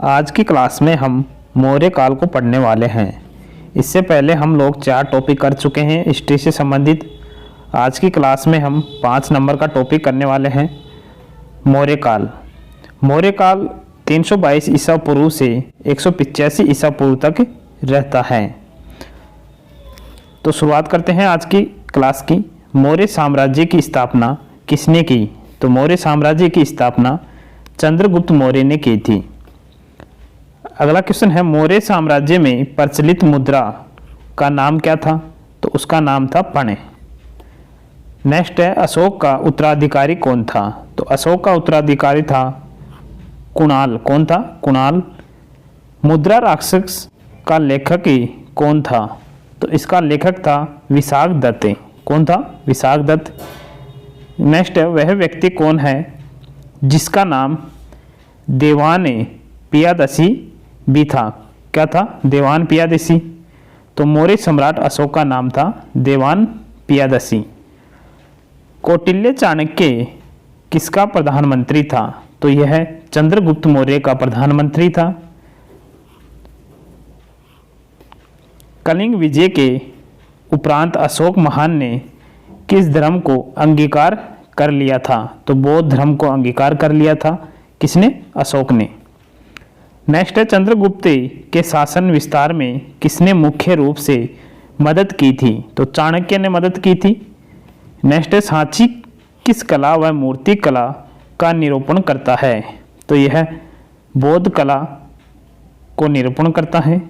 आज की क्लास में हम मौर्य काल को पढ़ने वाले हैं। इससे पहले हम लोग 4 टॉपिक कर चुके हैं हिस्ट्री से संबंधित। आज की क्लास में हम 5 नंबर का टॉपिक करने वाले हैं, मौर्य काल। मौर्य काल 322 ईसा पूर्व से 185 ईसा पूर्व तक रहता है। तो शुरुआत करते हैं आज की क्लास की। मौर्य साम्राज्य की स्थापना किसने की? तो मौर्य साम्राज्य की स्थापना चंद्रगुप्त मौर्य ने की थी। अगला क्वेश्चन है, मौर्य साम्राज्य में प्रचलित मुद्रा का नाम क्या था? तो उसका नाम था पणे। नेक्स्ट है, अशोक का उत्तराधिकारी कौन था? तो अशोक का उत्तराधिकारी था कुणाल। कौन था? कुणाल। मुद्रा राक्षस का लेखक कौन था? तो इसका लेखक था विशाख दत्त। कौन था? विशाख दत्त। नेक्स्ट है, वह व्यक्ति कौन है जिसका नाम देवान पियादसी भी था? क्या था? देवान पियादसी। तो मौर्य सम्राट अशोक का नाम था देवान पियादसी। कौटिल्य चाणक्य किसका प्रधानमंत्री था? तो यह चंद्रगुप्त मौर्य का प्रधानमंत्री था। कलिंग विजय के उपरांत अशोक महान ने किस धर्म को अंगीकार कर लिया था? तो बौद्ध धर्म को अंगीकार कर लिया था। किसने? अशोक ने। नेक्स्ट है, चंद्रगुप्त के शासन विस्तार में किसने मुख्य रूप से मदद की थी? तो चाणक्य ने मदद की थी। नेक्स्ट है, सांची किस कला व मूर्ति कला का निरूपण करता है? तो यह बौद्ध कला को निरूपण करता है।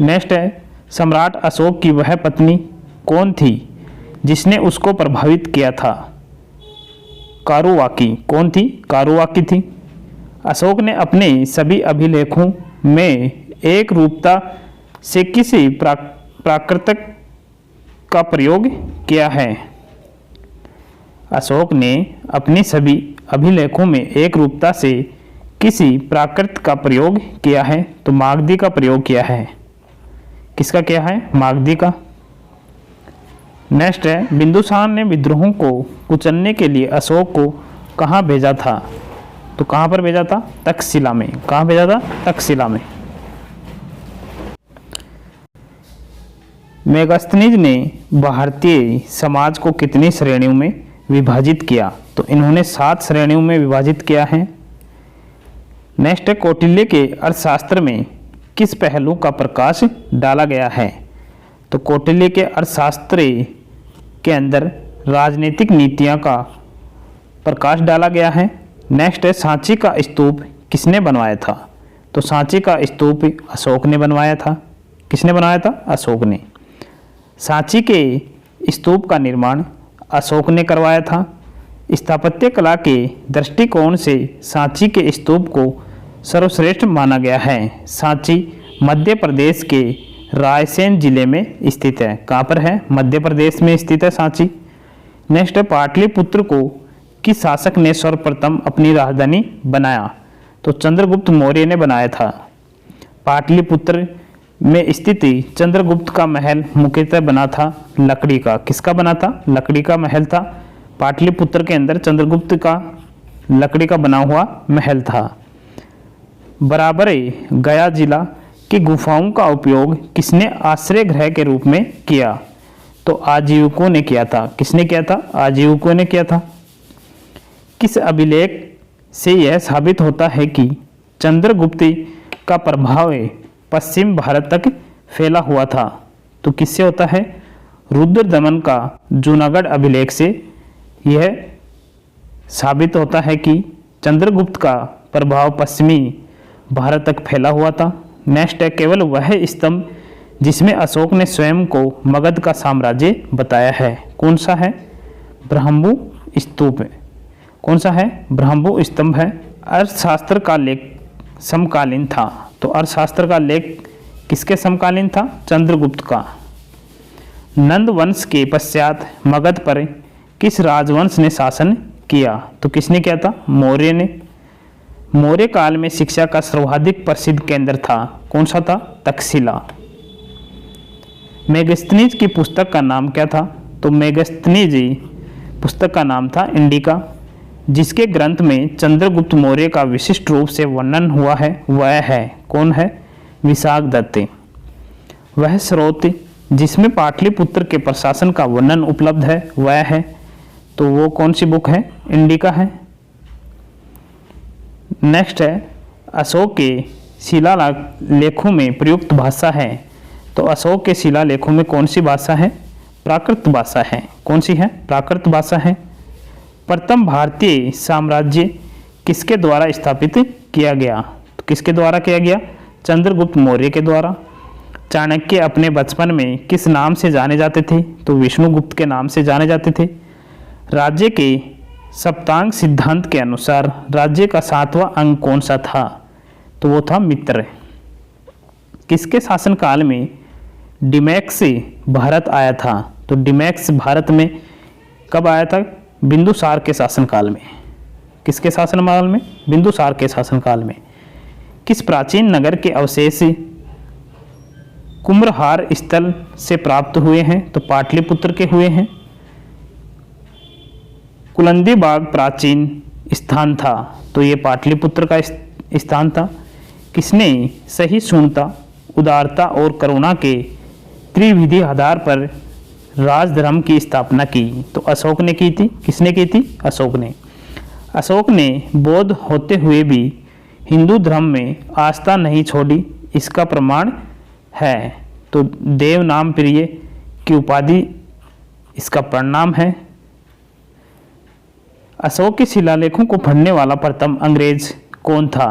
नेक्स्ट है, सम्राट अशोक की वह पत्नी कौन थी जिसने उसको प्रभावित किया था? कारुवाकी। कौन थी? कारुवाकी थी। अशोक ने अपने सभी अभिलेखों में एक रूपता से किसी प्राकृतक का प्रयोग किया है? अशोक ने अपनी सभी अभिलेखों में एक रूपता से किसी प्राकृत का प्रयोग किया है? तो मागधी का प्रयोग किया है। किसका किया है? मागधी का। नेक्स्ट है, बिंदुसार ने विद्रोहों को कुचलने के लिए अशोक को कहाँ भेजा था? तो कहाँ पर भेजा था? तक्षशिला में। कहाँ भेजा था? तक्षशिला में। मेगास्थनीज ने भारतीय समाज को कितनी श्रेणियों में विभाजित किया? तो इन्होंने 7 श्रेणियों में विभाजित किया है। नेक्स्ट है, कौटिल्य के अर्थशास्त्र में किस पहलू का प्रकाश डाला गया है? तो कौटिल्य के अर्थशास्त्र के अंदर राजनीतिक नीतियां का प्रकाश डाला गया है। नेक्स्ट है, सांची का स्तूप किसने बनवाया था? तो सांची का स्तूप अशोक ने बनवाया था। किसने बनवाया था? अशोक ने। सांची के स्तूप का निर्माण अशोक ने करवाया था। स्थापत्य कला के दृष्टिकोण से सांची के स्तूप को सर्वश्रेष्ठ माना गया है। सांची मध्य प्रदेश के रायसेन जिले में स्थित है। कहाँ पर है? मध्य प्रदेश में स्थित है सांची। नेक्स्ट है, पाटलिपुत्र को किस शासक ने सर्वप्रथम अपनी राजधानी बनाया? तो चंद्रगुप्त मौर्य ने बनाया था। पाटलिपुत्र में स्थित चंद्रगुप्त का महल मुख्यतः बना था लकड़ी का। किसका बना था? लकड़ी का महल था। पाटलिपुत्र के अंदर चंद्रगुप्त का लकड़ी का बना हुआ महल था। बराबर गया जिला की गुफाओं का उपयोग किसने आश्रय गृह के रूप में किया? तो आजीविकों ने किया था। किसने किया था? आजीविकों ने किया था। किस अभिलेख से यह साबित होता है कि चंद्रगुप्त का प्रभाव पश्चिम भारत तक फैला हुआ था? तो किससे होता है? रुद्रदमन का जूनागढ़ अभिलेख से यह साबित होता है कि चंद्रगुप्त का प्रभाव पश्चिमी भारत तक फैला हुआ था। नेक्स्ट है, केवल वह स्तंभ जिसमें अशोक ने स्वयं को मगध का साम्राज्य बताया है कौन सा है? ब्रह्मु स्तूप। कौन सा है? ब्रह्मु स्तंभ है। अर्थशास्त्र का लेख समकालीन था। तो अर्थशास्त्र का लेख किसके समकालीन था? चंद्रगुप्त का। नंद वंश के पश्चात मगध पर किस राजवंश ने शासन किया? तो किसने किया था? मौर्य ने। मौर्य काल में शिक्षा का सर्वाधिक प्रसिद्ध केंद्र था कौन सा था? तक्षशिला। मेगास्थनीज की पुस्तक का नाम क्या था? तो मेगास्थनीज पुस्तक का नाम था इंडिका। जिसके ग्रंथ में चंद्रगुप्त मौर्य का विशिष्ट रूप से वर्णन हुआ है वह है, कौन है? विशाखदत्त। वह स्रोत जिसमें पाटलिपुत्र के प्रशासन का वर्णन उपलब्ध है वह है, तो वो कौन सी बुक है? इंडिका है। नेक्स्ट है, अशोक के शिलालेखों में प्रयुक्त भाषा है, तो अशोक के शिलालेखों में कौन सी भाषा है? प्राकृत भाषा है। कौन सी है? प्राकृत भाषा है। प्रथम भारतीय साम्राज्य किसके द्वारा स्थापित किया गया? तो किसके द्वारा किया गया? चंद्रगुप्त मौर्य के द्वारा। चाणक्य अपने बचपन में किस नाम से जाने जाते थे? तो विष्णुगुप्त के नाम से जाने जाते थे। राज्य के सप्तांग सिद्धांत के अनुसार राज्य का 7वां अंग कौन सा था? तो वो था मित्र। किसके शासनकाल में डिमैक्स भारत आया था? तो डिमैक्स भारत में कब आया था? बिंदुसार के शासनकाल में। किसके शासनकाल में? बिंदुसार के शासनकाल में। किस प्राचीन नगर के अवशेष कुम्भहार स्थल से प्राप्त हुए हैं? तो पाटलिपुत्र के हुए हैं। कुलंदी बाग प्राचीन स्थान था, तो ये पाटलिपुत्र का स्थान था। किसने सही शून्यता, उदारता और करुणा के त्रिविधि आधार पर राजधर्म की स्थापना की? तो अशोक ने की थी। किसने की थी? अशोक ने। अशोक ने बौद्ध होते हुए भी हिंदू धर्म में आस्था नहीं छोड़ी, इसका प्रमाण है, तो देव नाम प्रिय की उपाधि इसका परिणाम है। अशोक के शिलालेखों को पढ़ने वाला प्रथम अंग्रेज कौन था?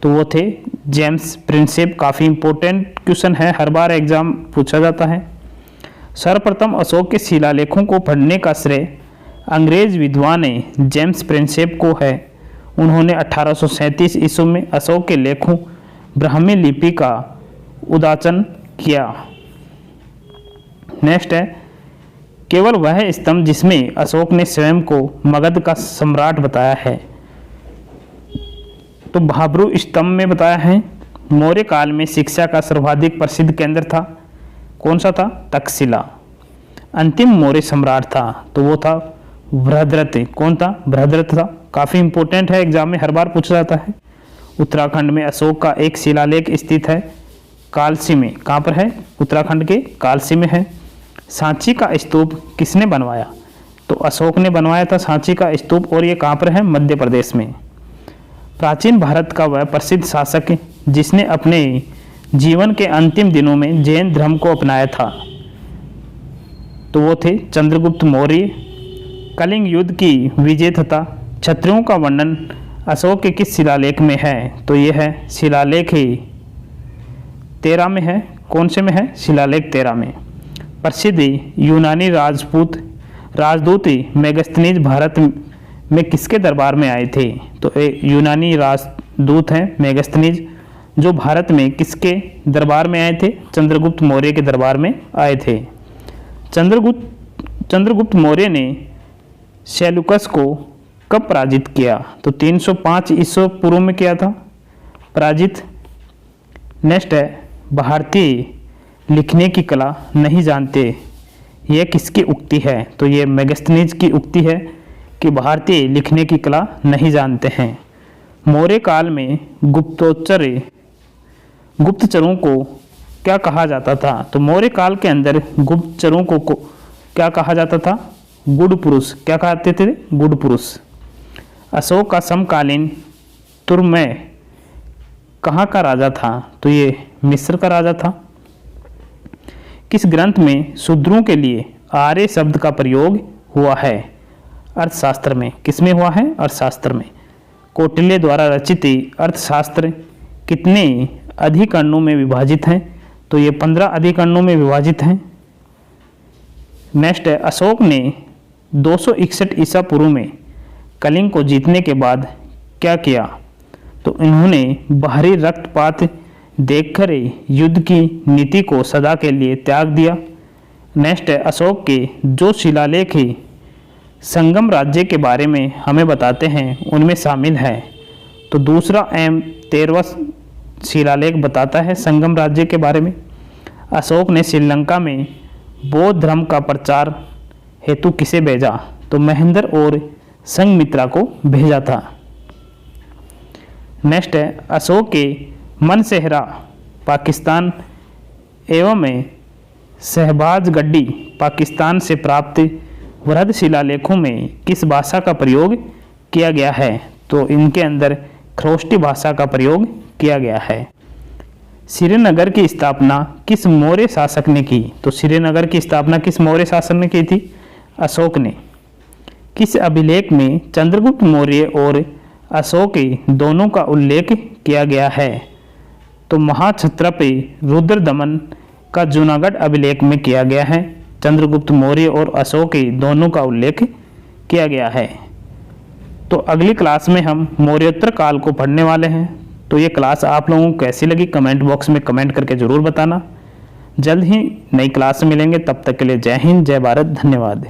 तो वो थे जेम्स प्रिंसेप। काफ़ी इंपॉर्टेंट क्वेश्चन है, हर बार एग्जाम पूछा जाता है। सर्वप्रथम अशोक के शिलालेखों को पढ़ने का श्रेय अंग्रेज विद्वान जेम्स प्रिंसेप को है। उन्होंने 1837 ईस्वी में अशोक के लेखों ब्राह्मी लिपि का उदाचन किया। नेक्स्ट है, केवल वह स्तंभ जिसमें अशोक ने स्वयं को मगध का सम्राट बताया है, तो भाब्रू स्तंभ में बताया है। मौर्य काल में शिक्षा का सर्वाधिक प्रसिद्ध केंद्र था, कौन सा था? तक्षशिला। अंतिम मौर्य सम्राट था, तो वो था बृहद्रथ। कौन था? बृहद्रथ था। काफ़ी इंपॉर्टेंट है, एग्जाम में हर बार पूछा जाता है। उत्तराखंड में अशोक का एक शिलालेख स्थित है, कालसी में। कहाँ पर है? उत्तराखंड के कालसी में है। सांची का स्तूप किसने बनवाया? तो अशोक ने बनवाया था सांची का स्तूप, और ये कहाँ पर है? मध्य प्रदेश में। प्राचीन भारत का वह प्रसिद्ध शासक जिसने अपने जीवन के अंतिम दिनों में जैन धर्म को अपनाया था, तो वो थे चंद्रगुप्त मौर्य। कलिंग युद्ध की विजय तथा क्षत्रियों का वर्णन अशोक के किस शिलालेख में है? तो ये है शिलालेख 13 में है। कौन से में है? शिलालेख 13 में। प्रसिद्ध यूनानी राजदूत मेगस्थनीज भारत में किसके दरबार में आए थे? तो यूनानी राजदूत हैं मेगस्थनीज, जो भारत में किसके दरबार में आए थे? चंद्रगुप्त मौर्य के दरबार में आए थे। चंद्रगुप्त मौर्य ने सेल्यूकस को कब पराजित किया? तो 305 ईस्वी पूर्व में किया था पराजित। नेक्स्ट है, भारतीय लिखने की कला नहीं जानते, यह किसकी उक्ति है? तो ये मेगस्थनीज की उक्ति है कि भारतीय लिखने की कला नहीं जानते हैं। मौर्य काल में गुप्तचरों को क्या कहा जाता था? तो मौर्य काल के अंदर गुप्तचरों को क्या कहा जाता था? गुड़ पुरुष। क्या कहते थे? गुड़ पुरुष। अशोक का समकालीन तुर्मय कहाँ का राजा था? तो ये मिस्र का राजा था। किस ग्रंथ में शूद्रों के लिए आर्य शब्द का प्रयोग हुआ है? अर्थशास्त्र में। किसमें हुआ है? अर्थशास्त्र में। कौटिल्य द्वारा रचित अर्थशास्त्र कितने अधिकरणों में विभाजित हैं? तो ये 15 अधिकरणों में विभाजित हैं। नेक्स्ट है, अशोक ने 261 ईसा पूर्व में कलिंग को जीतने के बाद क्या किया? तो इन्होंने बाहरी रक्तपात देखकर युद्ध की नीति को सदा के लिए त्याग दिया। नेक्स्ट है, अशोक के जो शिलालेख संगम राज्य के बारे में हमें बताते हैं उनमें शामिल है, तो दूसरा एवं 13वां शिलालेख बताता है संगम राज्य के बारे में। अशोक ने श्रीलंका में बौद्ध धर्म का प्रचार हेतु किसे भेजा? तो महेंद्र और संघमित्रा को भेजा था। नेक्स्ट है अशोक के मनसेहरा पाकिस्तान एवं शहबाज गड्डी पाकिस्तान से प्राप्त वृहद शिलालेखों में किस भाषा का प्रयोग किया गया है? तो इनके अंदर खरोष्टी भाषा का प्रयोग किया गया है। श्रीनगर की स्थापना किस मौर्य शासक ने की? तो श्रीनगर की स्थापना किस मौर्य शासक ने की थी? अशोक ने। किस अभिलेख में चंद्रगुप्त मौर्य और अशोक दोनों का उल्लेख किया गया है? तो महाक्षत्रप रुद्रदमन का जूनागढ़ अभिलेख में किया गया है। चंद्रगुप्त मौर्य और अशोक दोनों का उल्लेख किया गया है। तो अगली क्लास में हम मौर्योत्तर काल को पढ़ने वाले हैं। तो ये क्लास आप लोगों को कैसी लगी कमेंट बॉक्स में कमेंट करके ज़रूर बताना। जल्द ही नई क्लास में मिलेंगे, तब तक के लिए जय हिंद, जय भारत, धन्यवाद।